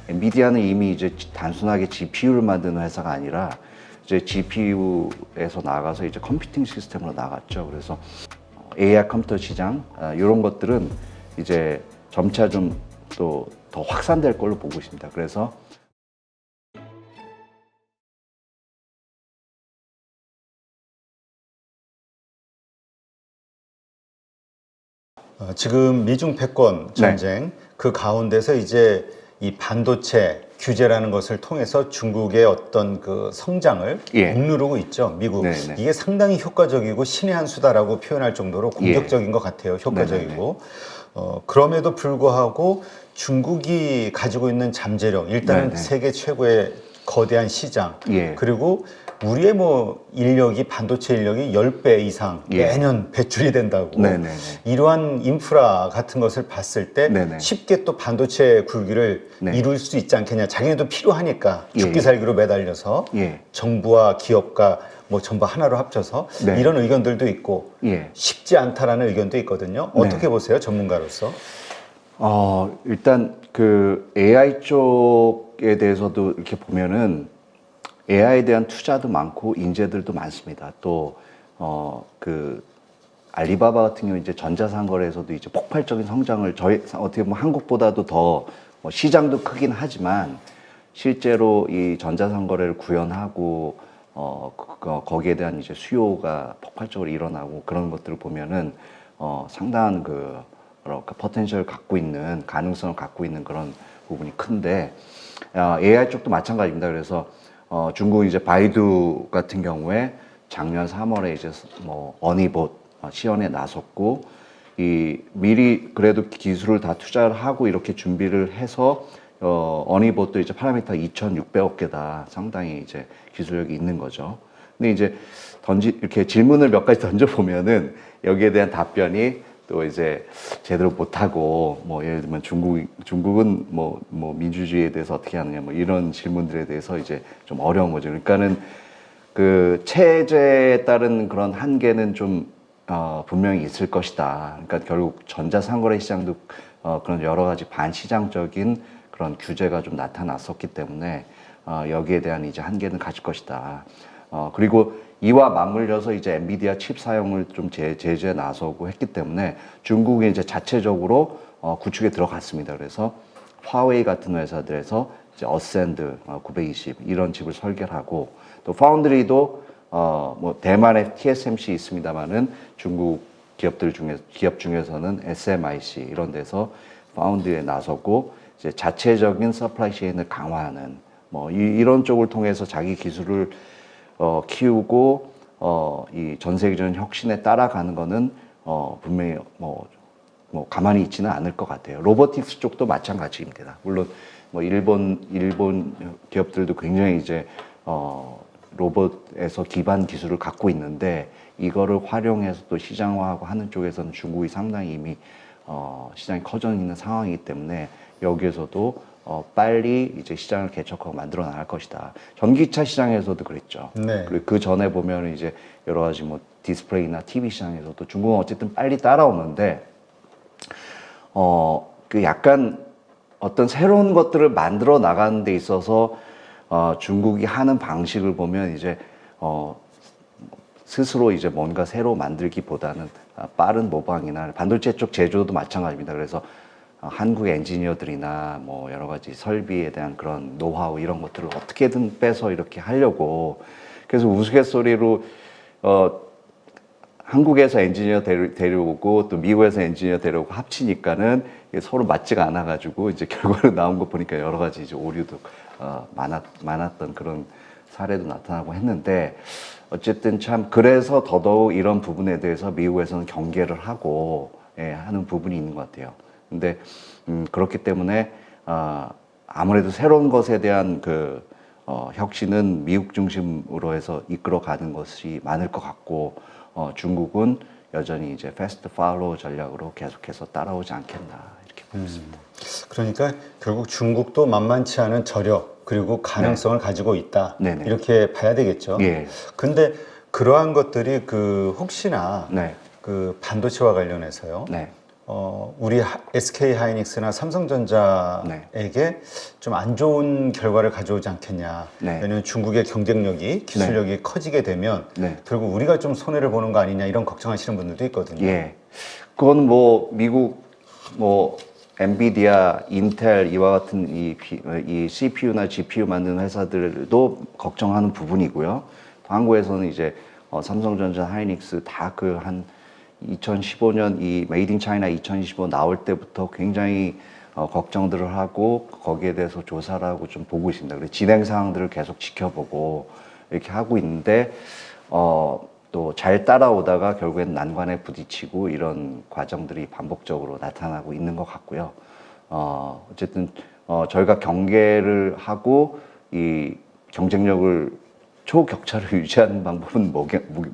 엔비디아는 이미 이제 단순하게 GPU를 만드는 회사가 아니라 이제 GPU에서 나가서 이제 컴퓨팅 시스템으로 나갔죠. 그래서 AI 컴퓨터 시장 이런 것들은 이제 점차 좀 또 더 확산될 걸로 보고 있습니다. 그래서 지금 미중 패권 전쟁 그 가운데서 이제 이 반도체 규제라는 것을 통해서 중국의 어떤 그 성장을 억누르고 있죠. 미국. 네네. 이게 상당히 효과적이고 신의 한 수다라고 표현할 정도로 공격적인 것 같아요. 효과적이고. 그럼에도 불구하고 중국이 가지고 있는 잠재력, 일단은 세계 최고의 거대한 시장, 그리고 우리의 뭐 인력이 반도체 인력이 10배 이상 매년 배출이 된다고. 이러한 인프라 같은 것을 봤을 때 쉽게 또 반도체 굴기를 이룰 수 있지 않겠냐. 자기네도 필요하니까 죽기 살기로 매달려서 정부와 기업과 뭐 전부 하나로 합쳐서 이런 의견들도 있고 쉽지 않다라는 의견도 있거든요. 어떻게 보세요, 전문가로서? 일단 그 AI 쪽에 대해서도 이렇게 보면은 AI에 대한 투자도 많고 인재들도 많습니다. 또 그 알리바바 같은 경우 이제 전자상거래에서도 이제 폭발적인 성장을 저희 어떻게 보면 한국보다도 더 시장도 크긴 하지만 실제로 이 전자상거래를 구현하고 거기에 대한 이제 수요가 폭발적으로 일어나고 그런 것들을 보면은 상당한 그 뭐랄까 포텐셜을 갖고 있는 가능성을 갖고 있는 그런 부분이 큰데 AI 쪽도 마찬가지입니다. 그래서 중국 이제 바이두 같은 경우에 작년 3월에 이제 뭐 어니봇 시연에 나섰고 이 미리 그래도 기술을 다 투자를 하고 이렇게 준비를 해서 어니봇도 이제 파라미터 2,600억 개다 상당히 이제 기술력이 있는 거죠. 근데 이제 이렇게 질문을 몇 가지 던져 보면은 여기에 대한 답변이 또 이제 제대로 못하고 뭐 예를 들면 중국은 뭐 민주주의에 대해서 어떻게 하느냐 뭐 이런 질문들에 대해서 이제 좀 어려운 거죠. 그러니까는 그 체제에 따른 그런 한계는 좀 분명히 있을 것이다. 그러니까 결국 전자상거래 시장도 그런 여러 가지 반시장적인 그런 규제가 좀 나타났었기 때문에 여기에 대한 이제 한계는 가질 것이다. 그리고 이와 맞물려서 이제 엔비디아 칩 사용을 좀 제재에 나서고 했기 때문에 중국이 이제 자체적으로 구축에 들어갔습니다. 그래서 화웨이 같은 회사들에서 이제 어센드 920 이런 칩을 설계를 하고 또 파운드리도 뭐 대만에 TSMC 있습니다만은 중국 기업 중에서는 SMIC 이런 데서 파운드리에 나서고 이제 자체적인 서플라이 체인을 강화하는 뭐 이런 쪽을 통해서 자기 기술을 키우고 이 전 세계적인 혁신에 따라가는 거는 분명히 뭐 가만히 있지는 않을 것 같아요. 로보틱스 쪽도 마찬가지입니다. 물론 뭐 일본 기업들도 굉장히 이제 로봇에서 기반 기술을 갖고 있는데 이거를 활용해서 또 시장화하고 하는 쪽에서는 중국이 상당히 이미 시장이 커져 있는 상황이기 때문에 여기에서도 빨리 이제 시장을 개척하고 만들어 나갈 것이다. 전기차 시장에서도 그랬죠. 그리고 그 전에 보면 이제 여러 가지 뭐 디스플레이나 TV 시장에서도 중국은 어쨌든 빨리 따라오는데 그 약간 어떤 새로운 것들을 만들어 나가는 데 있어서 중국이 하는 방식을 보면 이제 스스로 이제 뭔가 새로 만들기보다는 빠른 모방이나 반도체 쪽 제조도 마찬가지입니다. 그래서 한국 엔지니어들이나 뭐 여러 가지 설비에 대한 그런 노하우 이런 것들을 어떻게든 빼서 이렇게 하려고 그래서 우스갯소리로 한국에서 엔지니어 데려오고 또 미국에서 엔지니어 데려오고 합치니까는 서로 맞지가 않아 가지고 이제 결과로 나온 거 보니까 여러 가지 이제 오류도 많았던 그런 사례도 나타나고 했는데 어쨌든 참 그래서 더더욱 이런 부분에 대해서 미국에서는 경계를 하고 하는 부분이 있는 것 같아요. 근데 그렇기 때문에 아무래도 새로운 것에 대한 그 혁신은 미국 중심으로 해서 이끌어가는 것이 많을 것 같고 중국은 여전히 이제 패스트 팔로우 전략으로 계속해서 따라오지 않겠나 이렇게 보고 있습니다. 그러니까 결국 중국도 만만치 않은 저력 그리고 가능성을 가지고 있다. 이렇게 봐야 되겠죠. 근데 그러한 것들이 그 혹시나 그 반도체와 관련해서요. 우리 SK 하이닉스나 삼성전자에게 좀 안 좋은 결과를 가져오지 않겠냐. 네. 왜냐하면 중국의 경쟁력이, 기술력이 커지게 되면 네. 결국 우리가 좀 손해를 보는 거 아니냐 이런 걱정하시는 분들도 있거든요. 예. 그건 뭐 미국 뭐 엔비디아, 인텔 이와 같은 이 CPU나 GPU 만드는 회사들도 걱정하는 부분이고요. 한국에서는 이제 삼성전자, 하이닉스 다 그 한 2015년 이 메이드 인 차이나 2025 나올 때부터 굉장히 걱정들을 하고 거기에 대해서 조사를 하고 좀 보고 있습니다. 그래서 진행 사항들을 계속 지켜보고 이렇게 하고 있는데 또 잘 따라오다가 결국엔 난관에 부딪히고 이런 과정들이 반복적으로 나타나고 있는 것 같고요. 어쨌든 저희가 경계를 하고 이 경쟁력을 초격차를 유지하는 방법은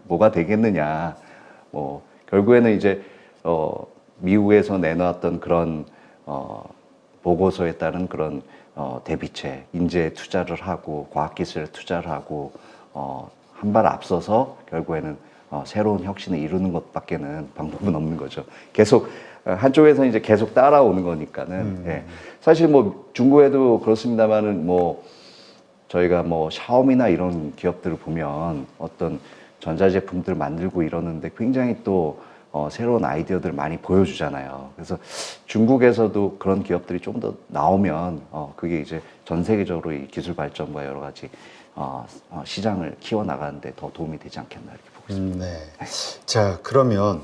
뭐가 되겠느냐. 결국에는 이제 미국에서 내놓았던 그런 보고서에 따른 그런 대비체, 인재에 투자를 하고 과학기술에 투자를 하고 한 발 앞서서 결국에는 새로운 혁신을 이루는 것밖에는 방법은 없는 거죠. 계속 한쪽에서 이제 계속 따라오는 거니까는. 예. 사실 뭐 중국에도 그렇습니다만은 뭐 저희가 뭐 샤오미나 이런 기업들을 보면 어떤 전자제품들 만들고 이러는데 굉장히 또 새로운 아이디어들을 많이 보여주잖아요. 그래서 중국에서도 그런 기업들이 좀 더 나오면 그게 이제 전 세계적으로 이 기술 발전과 여러 가지 시장을 키워나가는데 더 도움이 되지 않겠나 이렇게 보고 있습니다. 네. 자, 그러면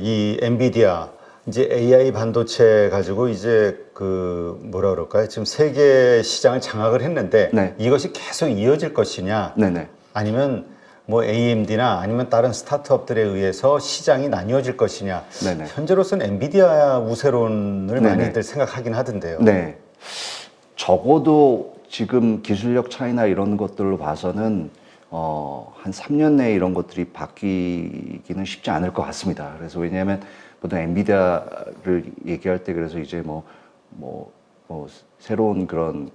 이 엔비디아 이제 AI 반도체 가지고 이제 뭐라 그럴까요? 지금 세계 시장을 장악을 했는데 네. 이것이 계속 이어질 것이냐? 네네. 아니면 뭐 AMD나 아니면 다른 스타트업들에 의해서 시장이 나뉘어질 것이냐? 네네. 현재로서는 엔비디아 우세론을 네네. 많이들 생각하긴 하던데요. 네. 적어도 지금 기술력 차이나 이런 것들로 봐서는 한 3년 내에 이런 것들이 바뀌기는 쉽지 않을 것 같습니다. 그래서 왜냐하면 보통 엔비디아를 얘기할 때 그래서 이제 새로운 그런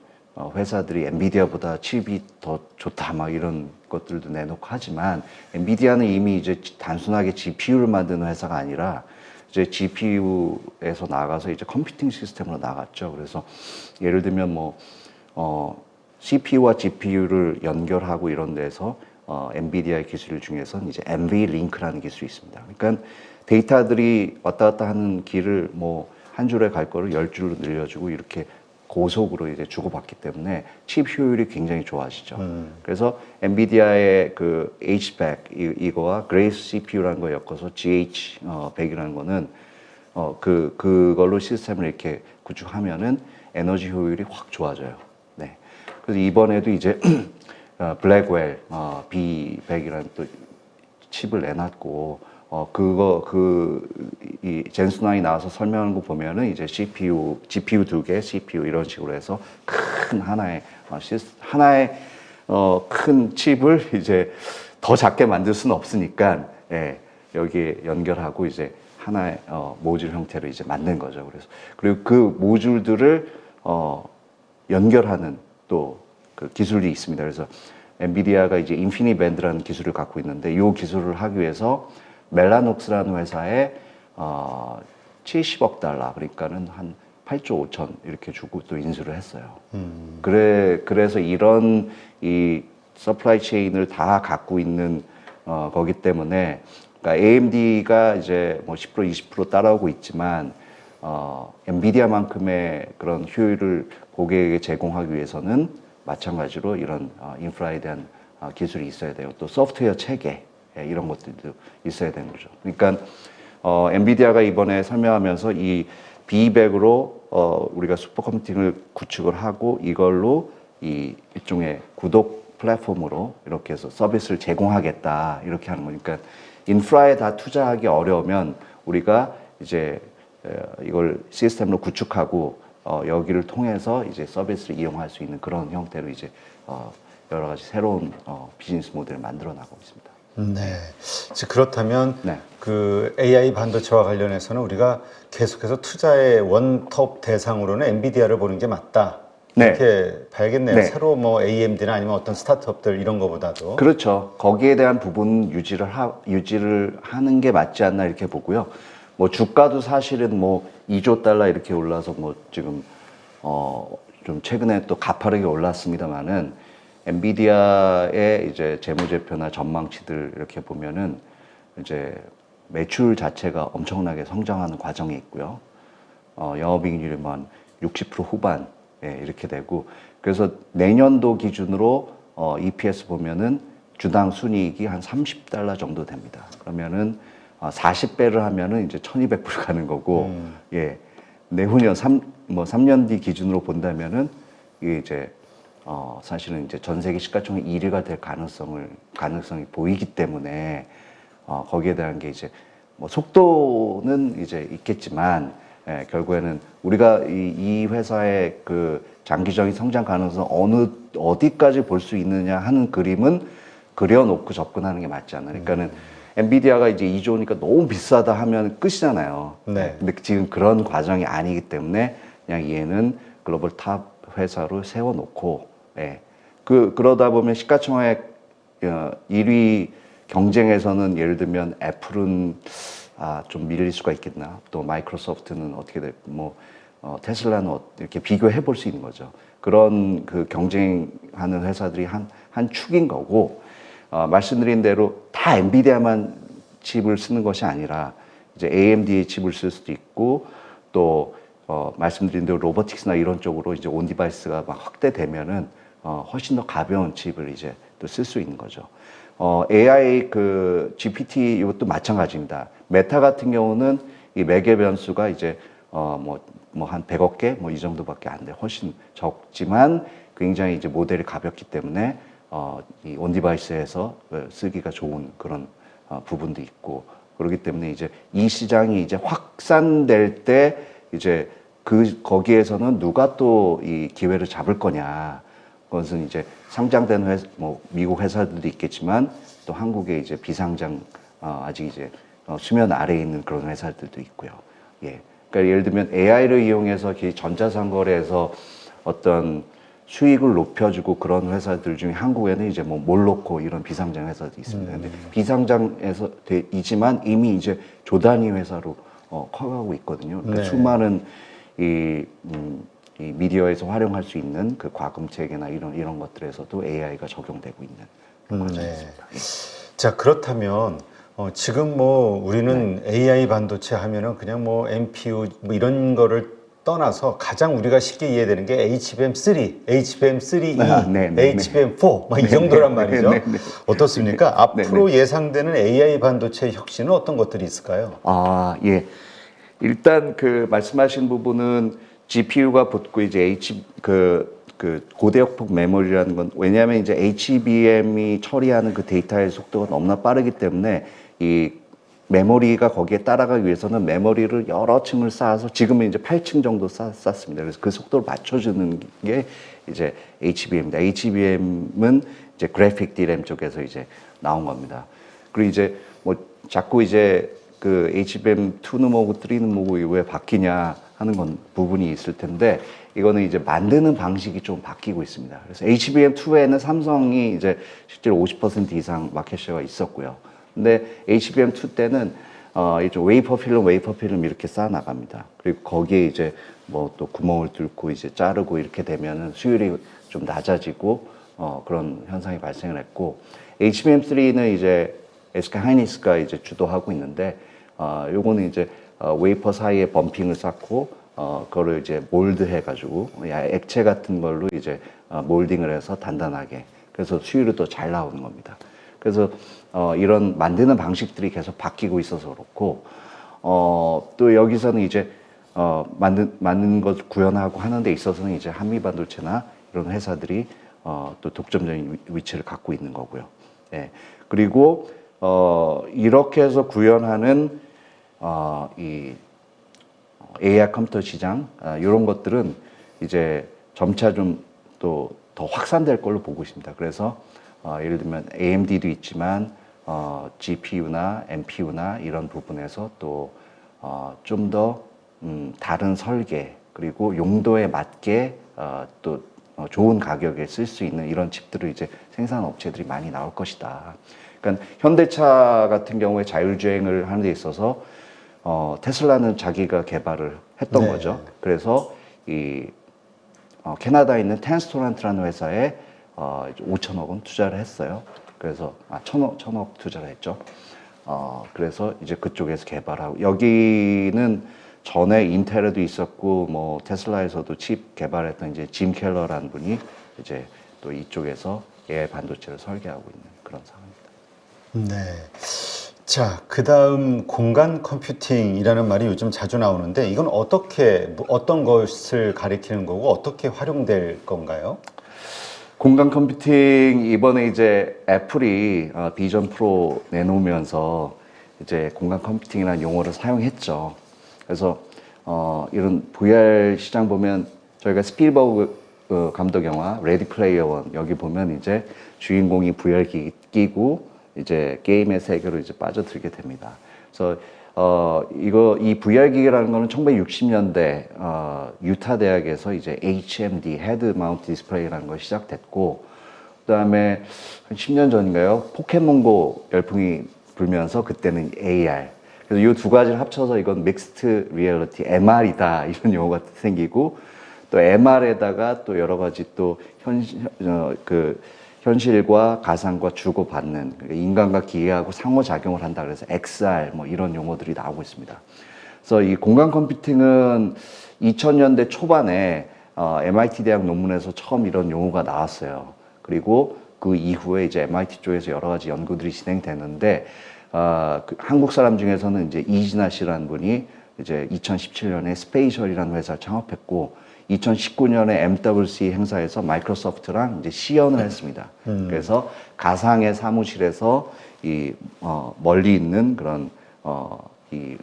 회사들이 엔비디아보다 칩이 더 좋다 막 이런 것들도 내놓고 하지만 엔비디아는 이미 이제 단순하게 GPU를 만드는 회사가 아니라 이제 GPU에서 나가서 이제 컴퓨팅 시스템으로 나갔죠. 그래서 예를 들면 CPU와 GPU를 연결하고 이런 데서 엔비디아의 기술 중에서는 이제 NVLink라는 기술이 있습니다. 그러니까 데이터들이 왔다 갔다 하는 길을 한 줄에 갈 거를 10줄로 늘려주고 이렇게 고속으로 이제 주고받기 때문에 칩 효율이 굉장히 좋아지죠. 그래서 엔비디아의 그 H100 이거와 그레이스 CPU라는 거 엮어서 GH100이라는 거는 그걸로 시스템을 이렇게 구축하면은 에너지 효율이 확 좋아져요. 네. 그래서 이번에도 이제 블랙웰 B100이라는 또 칩을 내놨고 이 젠슨9이 나와서 설명하는 거 보면은 이제 GPU 2개, CPU 이런 식으로 해서 큰 하나의 큰 칩을 이제 더 작게 만들 수는 없으니까 여기에 연결하고 이제 하나의 모듈 형태로 이제 만든 거죠. 그리고 그 모듈들을 연결하는 또 그 기술이 있습니다. 그래서 엔비디아가 이제 인피니밴드라는 기술을 갖고 있는데 이 기술을 하기 위해서 멜라녹스라는 회사에 70억 달러 그러니까는 한 8조 5천 이렇게 주고 또 인수를 했어요. 그래서 이런 이 서플라이 체인을 다 갖고 있는 거기 때문에 그러니까 AMD가 이제 10% 20% 따라오고 있지만 엔비디아만큼의 그런 효율을 고객에게 제공하기 위해서는 마찬가지로 이런 인프라에 대한 기술이 있어야 돼요. 또 소프트웨어 체계 이런 것들도 있어야 되는 거죠. 그러니까 엔비디아가 이번에 설명하면서 이 B200으로 우리가 슈퍼컴퓨팅을 구축을 하고 이걸로 이 일종의 구독 플랫폼으로 이렇게 해서 서비스를 제공하겠다 이렇게 하는 거니까 인프라에 다 투자하기 어려우면 우리가 이제 이걸 시스템으로 구축하고 여기를 통해서 이제 서비스를 이용할 수 있는 그런 형태로 이제 여러 가지 새로운 비즈니스 모델을 만들어 나가고 있습니다. 네. 그렇다면 네. 그 AI 반도체와 관련해서는 우리가 계속해서 투자의 원톱 대상으로는 엔비디아를 보는 게 맞다. 네. 이렇게 봐야겠네요. 네. 새로 AMD나 아니면 어떤 스타트업들 이런 거보다도. 그렇죠. 거기에 대한 부분 유지를 하는 게 맞지 않나 이렇게 보고요. 뭐 주가도 사실은 뭐 2조 달러 이렇게 올라서 뭐 지금 좀 최근에 또 가파르게 올랐습니다만은 엔비디아의 이제 재무제표나 전망치들 이렇게 보면은 이제 매출 자체가 엄청나게 성장하는 과정이 있고요. 영업이익률이 한60% 후반 이렇게 되고 그래서 내년도 기준으로 EPS 보면은 주당 순이익이 한 30달러 정도 됩니다. 그러면은 40배를 하면은 이제 1200불 가는 거고 예. 내후년 3년 뒤 기준으로 본다면은 이게 이제 사실은 이제 전 세계 시가총액 1위가 될 가능성이 보이기 때문에 거기에 대한 게 이제 뭐 속도는 이제 있겠지만 결국에는 우리가 이 회사의 그 장기적인 성장 가능성 어디까지 볼 수 있느냐 하는 그림은 그려놓고 접근하는 게 맞지 않나. 그러니까는 엔비디아가 이제 2조니까 너무 비싸다 하면 끝이잖아요. 네. 근데 지금 그런 과정이 아니기 때문에 그냥 얘는 글로벌 탑 회사로 세워놓고, 그러다 보면 시가총액 1위 경쟁에서는 예를 들면 애플은 좀 밀릴 수가 있겠나. 또 마이크로소프트는 어떻게 될, 테슬라는 이렇게 비교해 볼 수 있는 거죠. 그런 그 경쟁하는 회사들이 한 축인 거고, 말씀드린 대로 다 엔비디아만 칩을 쓰는 것이 아니라 이제 AMD의 칩을 쓸 수도 있고 또 말씀드린 대로 로보틱스나 이런 쪽으로 이제 온 디바이스가 막 확대되면은 훨씬 더 가벼운 칩을 이제 또 쓸 수 있는 거죠. AI 그 GPT 이것도 마찬가지입니다. 메타 같은 경우는 이 매개 변수가 이제 한 100억 개 이 정도밖에 안 돼. 훨씬 적지만 굉장히 이제 모델이 가볍기 때문에 이 온디바이스에서 쓰기가 좋은 그런 부분도 있고 그렇기 때문에 이제 이 시장이 이제 확산될 때 이제 거기에서는 누가 또 이 기회를 잡을 거냐. 그것은 이제 상장된 미국 회사들도 있겠지만 또 한국의 이제 비상장 아직 이제 수면 아래에 있는 그런 회사들도 있고요. 예. 그러니까 예를 들면 AI를 이용해서 전자상거래에서 어떤 수익을 높여주고 그런 회사들 중에 한국에는 이제 몰로코 이런 비상장 회사도 있습니다. 근데 비상장에서 이지만 이미 이제 조단위 회사로 커가고 있거든요. 그러니까 네. 수많은 이 미디어에서 활용할 수 있는 그 과금 체계나 이런 것들에서도 AI가 적용되고 있는 그런 과정입니다. 자, 그렇다면 지금 우리는 AI 반도체 하면은 그냥 NPU 이런 거를 떠나서 가장 우리가 쉽게 이해되는 게 HBM3, HBM3E, HBM4 이 정도란 말이죠. 어떻습니까? 앞으로 예상되는 AI 반도체 혁신은 어떤 것들이 있을까요? 예. 일단 그 말씀하신 부분은 GPU가 붙고 이제 그 고대역폭 메모리라는 건 왜냐하면 이제 HBM이 처리하는 그 데이터의 속도가 너무나 빠르기 때문에 이 메모리가 거기에 따라가기 위해서는 메모리를 여러 층을 쌓아서 지금은 이제 8층 정도 쌓습니다. 그래서 그 속도를 맞춰주는 게 이제 HBM입니다. HBM은 이제 그래픽 D램 쪽에서 이제 나온 겁니다. 그리고 이제 자꾸 이제 그 HBM2는 뭐고 3는 뭐고 이게 왜 바뀌냐 하는 건 부분이 있을 텐데 이거는 이제 만드는 방식이 좀 바뀌고 있습니다. 그래서 HBM2에는 삼성이 이제 실제로 50% 이상 마켓쉐어가 있었고요. 근데 HBM2 때는 이제 웨이퍼 필름 이렇게 쌓아 나갑니다. 그리고 거기에 이제 또 구멍을 뚫고 이제 자르고 이렇게 되면은 수율이 좀 낮아지고 그런 현상이 발생을 했고 HBM3는 이제 SK 하이닉스가 이제 주도하고 있는데 요거는 이제 웨이퍼 사이에 범핑을 쌓고 그거를 이제 몰드 해가지고 액체 같은 걸로 이제 몰딩을 해서 단단하게 그래서 수율이 더 잘 나오는 겁니다. 그래서 이런 만드는 방식들이 계속 바뀌고 있어서 그렇고 또 여기서는 이제 만든 것 구현하고 하는 데 있어서는 이제 한미반도체나 이런 회사들이 또 독점적인 위치를 갖고 있는 거고요. 예. 그리고 이렇게 해서 구현하는 이 AI 컴퓨터 시장 이런 것들은 이제 점차 좀 또 더 확산될 걸로 보고 있습니다. 그래서 예를 들면 AMD도 있지만 GPU나 NPU나 이런 부분에서 또 좀 더 다른 설계 그리고 용도에 맞게 또 좋은 가격에 쓸 수 있는 이런 칩들을 이제 생산 업체들이 많이 나올 것이다. 그러니까 현대차 같은 경우에 자율주행을 하는 데 있어서 테슬라는 자기가 개발을 했던 네. 거죠. 그래서 캐나다에 있는 텐스토란트라는 회사에 5천억 원 투자를 했어요. 그래서 천억 투자를 했죠. 그래서 이제 그쪽에서 개발하고 여기는 전에 인텔에도 있었고 뭐 테슬라에서도 칩 개발했던 이제 짐 켈러라는 분이 이제 또 이쪽에서 AI 반도체를 설계하고 있는 그런 상황입니다. 네. 자, 그 다음 공간 컴퓨팅이라는 말이 요즘 자주 나오는데 이건 어떤 것을 가리키는 거고 어떻게 활용될 건가요? 공간 컴퓨팅 이번에 이제 애플이 비전 프로 내놓으면서 이제 공간 컴퓨팅이라는 용어를 사용했죠. 그래서 이런 VR 시장 보면 저희가 스필버그 감독 영화 레디 플레이어 원 여기 보면 이제 주인공이 VR 끼고 이제 게임의 세계로 이제 빠져들게 됩니다. 그래서 이 VR 기기라는 거는 1960년대 유타 대학에서 이제 HMD 헤드 마운트 디스플레이라는 거 시작됐고 그다음에 한 10년 전인가요? 포켓몬고 열풍이 불면서 그때는 AR. 그래서 이 두 가지를 합쳐서 이건 믹스트 리얼리티 MR이다 이런 용어가 생기고 또 MR에다가 또 여러 가지 또 현실과 가상과 주고받는 그러니까 인간과 기계하고 상호작용을 한다 그래서 XR 뭐 이런 용어들이 나오고 있습니다. 그래서 이 공간 컴퓨팅은 2000년대 초반에 MIT 대학 논문에서 처음 이런 용어가 나왔어요. 그리고 그 이후에 이제 MIT 쪽에서 여러 가지 연구들이 진행되는데 한국 사람 중에서는 이제 이진아 씨라는 분이 이제 2017년에 스페이셜이라는 회사를 창업했고 2019년에 MWC 행사에서 마이크로소프트랑 이제 시연을 했습니다. 그래서 가상의 사무실에서 멀리 있는 그런 이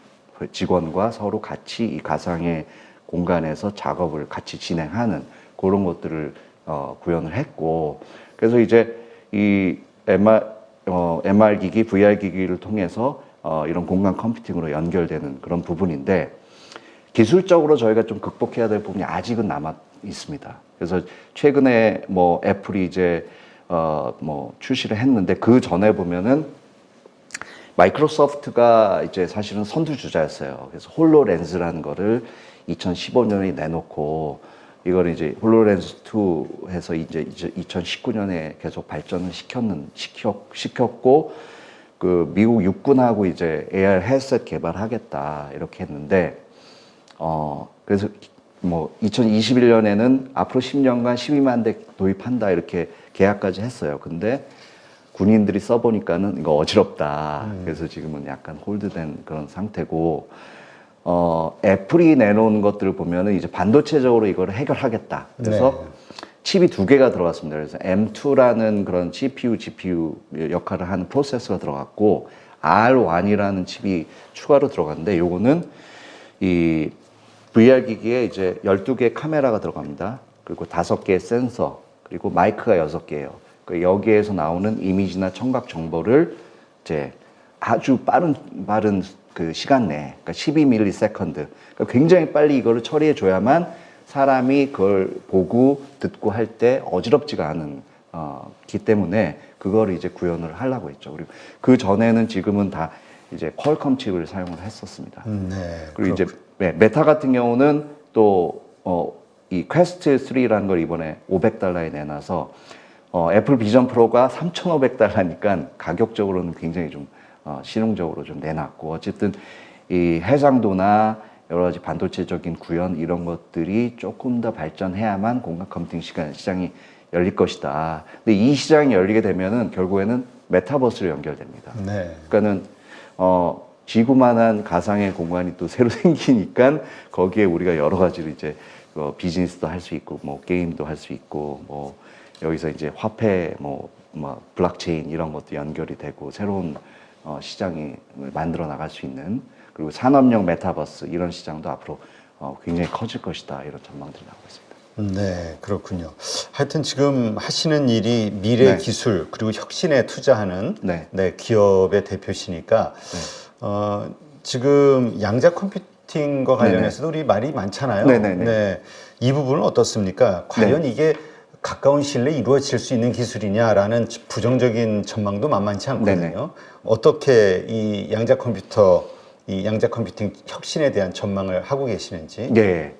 직원과 서로 같이 이 가상의 공간에서 작업을 같이 진행하는 그런 것들을 구현을 했고 그래서 이제 이 MR 기기, VR 기기를 통해서 이런 공간 컴퓨팅으로 연결되는 그런 부분인데 기술적으로 저희가 좀 극복해야 될 부분이 아직은 남아 있습니다. 그래서 최근에 뭐 애플이 이제 뭐 출시를 했는데 그 전에 보면은 마이크로소프트가 이제 사실은 선두주자였어요. 그래서 홀로렌즈라는 거를 2015년에 내놓고 이걸 이제 홀로렌즈 2 해서 이제 2019년에 계속 발전을 시켰고 그 미국 육군하고 이제 AR 헤드셋 개발하겠다 이렇게 했는데 그래서 뭐 2021년에는 앞으로 10년간 12만 대 도입한다 이렇게 계약까지 했어요. 근데 군인들이 써보니까는 이거 어지럽다. 그래서 지금은 약간 홀드된 그런 상태고 애플이 내놓은 것들을 보면은 이제 반도체적으로 이걸 해결하겠다. 그래서 칩이 두 개가 들어갔습니다. 그래서 M2라는 그런 CPU, GPU 역할을 하는 프로세서가 들어갔고 R1이라는 칩이 추가로 들어갔는데 요거는 이 VR 기기에 이제 12개의 카메라가 들어갑니다. 그리고 5개의 센서, 그리고 마이크가 6개예요. 여기에서 나오는 이미지나 청각 정보를 이제 아주 빠른 그 시간 내에, 그러니까 12ms, 그러니까 굉장히 빨리 이거를 처리해 줘야만 사람이 그걸 보고 듣고 할 때 어지럽지가 않은 기 때문에 그걸 이제 구현을 하려고 했죠. 그리고 그 전에는 지금은 다 이제 퀄컴 칩을 사용을 했었습니다. 네. 그리고 이제 메타 같은 경우는 또 이 퀘스트 3라는 걸 이번에 $500에 내놔서 애플 비전 프로가 $3,500니까 가격적으로는 굉장히 좀 실용적으로 좀 내놨고 어쨌든 이 해상도나 여러 가지 반도체적인 구현 이런 것들이 조금 더 발전해야만 공간 컴퓨팅 시장이 열릴 것이다. 근데 이 시장이 열리게 되면은 결국에는 메타버스로 연결됩니다. 네. 그러니까는 지구만한 가상의 공간이 또 새로 생기니까 거기에 우리가 여러 가지로 이제 비즈니스도 할 수 있고 뭐 게임도 할 수 있고 뭐 여기서 이제 화폐 뭐 블록체인 이런 것도 연결이 되고 새로운 시장이 만들어 나갈 수 있는 그리고 산업용 메타버스 이런 시장도 앞으로 굉장히 커질 것이다 이런 전망들이 나오고 있습니다. 네, 그렇군요. 하여튼 지금 하시는 일이 미래 네. 기술 그리고 혁신에 투자하는 네. 기업의 대표시니까 지금 양자 컴퓨팅과 관련해서도 우리 말이 많잖아요. 네네네. 네, 이 부분은 어떻습니까? 과연 이게 가까운 시일 내에 이루어질 수 있는 기술이냐라는 부정적인 전망도 만만치 않거든요. 네네. 어떻게 이 양자 컴퓨터 이 양자 컴퓨팅 혁신에 대한 전망을 하고 계시는지. 네,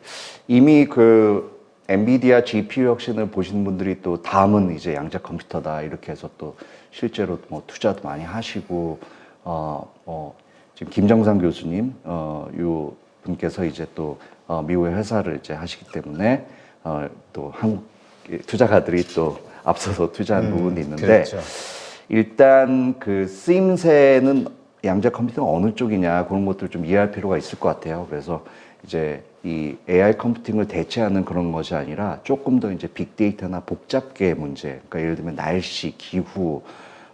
이미 그 엔비디아 GPU 혁신을 보신 분들이 또 다음은 이제 양자 컴퓨터다 이렇게 해서 또 실제로 뭐 투자도 많이 하시고 지금 김정상 교수님 요 분께서 이제 또 미국의 회사를 이제 하시기 때문에 또 한국 투자가들이 또 앞서서 투자한 부분이 있는데 그렇죠. 일단 그 쓰임새는 양자 컴퓨터가 어느 쪽이냐 그런 것들을 좀 이해할 필요가 있을 것 같아요. 그래서 이제 이 AI 컴퓨팅을 대체하는 그런 것이 아니라 조금 더 이제 빅데이터나 복잡계의 문제, 그러니까 예를 들면 날씨, 기후,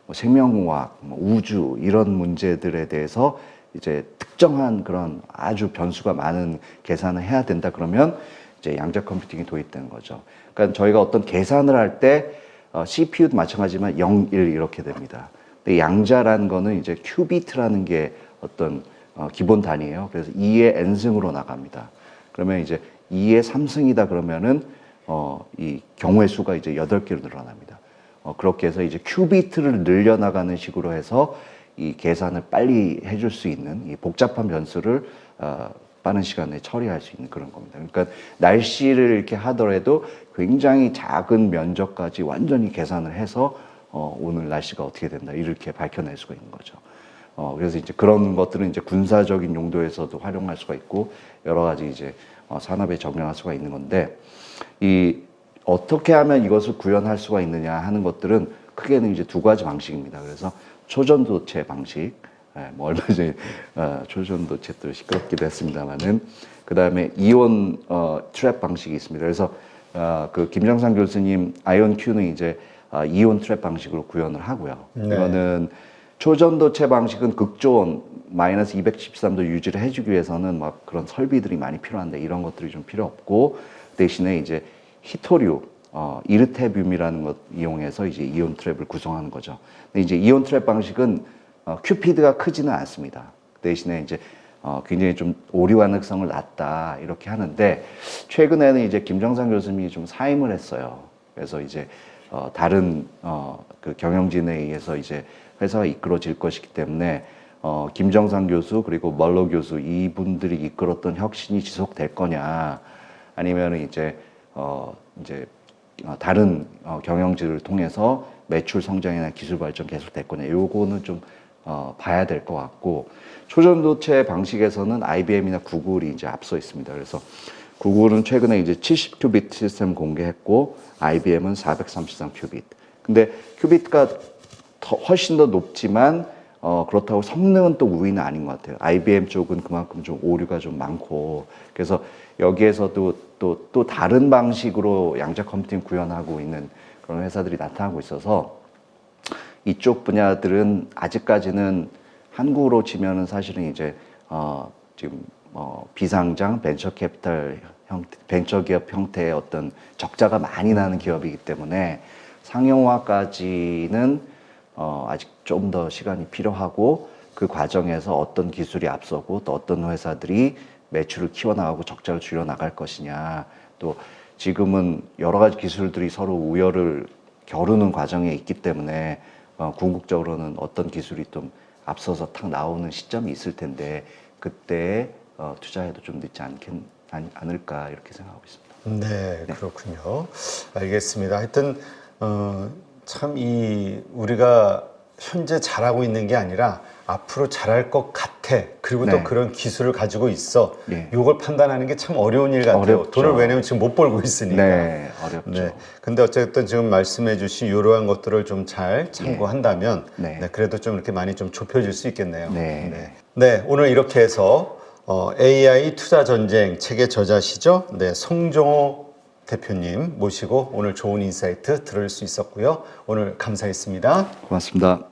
뭐 생명공학, 뭐 우주 이런 문제들에 대해서 이제 특정한 그런 아주 변수가 많은 계산을 해야 된다 그러면 이제 양자 컴퓨팅이 도입되는 거죠. 그러니까 저희가 어떤 계산을 할 때 CPU도 마찬가지지만 0, 1 이렇게 됩니다. 근데 양자라는 거는 이제 큐비트라는 게 어떤 기본 단위예요. 그래서 2의 n승으로 나갑니다. 그러면 이제 2의 3승이다 그러면은 이 경우의 수가 이제 8개로 늘어납니다. 그렇게 해서 이제 큐비트를 늘려나가는 식으로 해서 이 계산을 빨리 해줄 수 있는 이 복잡한 변수를 빠른 시간에 처리할 수 있는 그런 겁니다. 그러니까 날씨를 이렇게 하더라도 굉장히 작은 면적까지 완전히 계산을 해서 오늘 날씨가 어떻게 된다 이렇게 밝혀낼 수가 있는 거죠. 그래서 이제 그런 것들은 이제 군사적인 용도에서도 활용할 수가 있고 여러 가지 이제 산업에 적용할 수가 있는 건데 이 어떻게 하면 이것을 구현할 수가 있느냐 하는 것들은 크게는 이제 두 가지 방식입니다. 그래서 초전도체 방식, 뭐 얼마 전에 초전도체 또 시끄럽기도 했습니다만은 그 다음에 이온 트랩 방식이 있습니다. 그래서 그 김정상 교수님 아이온-Q는 이제 이온 트랩 방식으로 구현을 하고요. 네. 이거는 초전도체 방식은 극조온 마이너스 213도 유지를 해주기 위해서는 막 그런 설비들이 많이 필요한데 이런 것들이 좀 필요 없고 대신에 이제 히토류, 이르테뷸이라는 것 이용해서 이제 이온 트랩을 구성하는 거죠. 근데 이제 이온 트랩 방식은 큐피드가 크지는 않습니다. 대신에 이제 굉장히 좀 오류 가능성을 낮다 이렇게 하는데 최근에는 이제 김정상 교수님이 좀 사임을 했어요. 그래서 이제 다른 그 경영진에 의해서 이제 회사가 이끌어질 것이기 때문에 김정상 교수 그리고 멀로 교수 이분들이 이끌었던 혁신이 지속될 거냐 아니면 이제 다른 경영진을 통해서 매출 성장이나 기술 발전 계속될 거냐 요거는 좀 봐야 될 것 같고 초전도체 방식에서는 IBM이나 구글이 이제 앞서 있습니다. 그래서 구글은 최근에 이제 70큐빗 시스템 공개했고 IBM은 433큐빗. 근데 큐빗가 훨씬 더 높지만 그렇다고 성능은 또 우위는 아닌 것 같아요. IBM 쪽은 그만큼 좀 오류가 좀 많고 그래서 여기에서도 또 다른 방식으로 양자 컴퓨팅 구현하고 있는 그런 회사들이 나타나고 있어서 이쪽 분야들은 아직까지는 한국으로 치면은 사실은 이제 지금 비상장 벤처 캐피탈 벤처 기업 형태의 어떤 적자가 많이 나는 기업이기 때문에 상용화까지는 아직 좀 더 시간이 필요하고 그 과정에서 어떤 기술이 앞서고 또 어떤 회사들이 매출을 키워나가고 적자를 줄여나갈 것이냐 또 지금은 여러 가지 기술들이 서로 우열을 겨루는 과정에 있기 때문에 궁극적으로는 어떤 기술이 좀 앞서서 탁 나오는 시점이 있을 텐데 그때 투자해도 좀 늦지 않을까 이렇게 생각하고 있습니다. 네, 그렇군요. 알겠습니다. 하여튼 참 우리가 현재 잘하고 있는 게 아니라 앞으로 잘할 것 같아. 그리고 또 네. 그런 기술을 가지고 있어. 네. 요걸 판단하는 게 참 어려운 일 같아요. 어렵죠. 돈을 왜냐면 지금 못 벌고 있으니까. 네, 어렵죠. 네. 근데 어쨌든 지금 말씀해 주신 이러한 것들을 좀 잘 참고한다면 네. 네, 그래도 좀 이렇게 많이 좀 좁혀질 수 있겠네요. 네. 네. 네, 오늘 이렇게 해서 AI 투자 전쟁 책의 저자시죠? 네, 송종호 대표님 모시고 오늘 좋은 인사이트 들을 수 있었고요. 오늘 감사했습니다. 고맙습니다.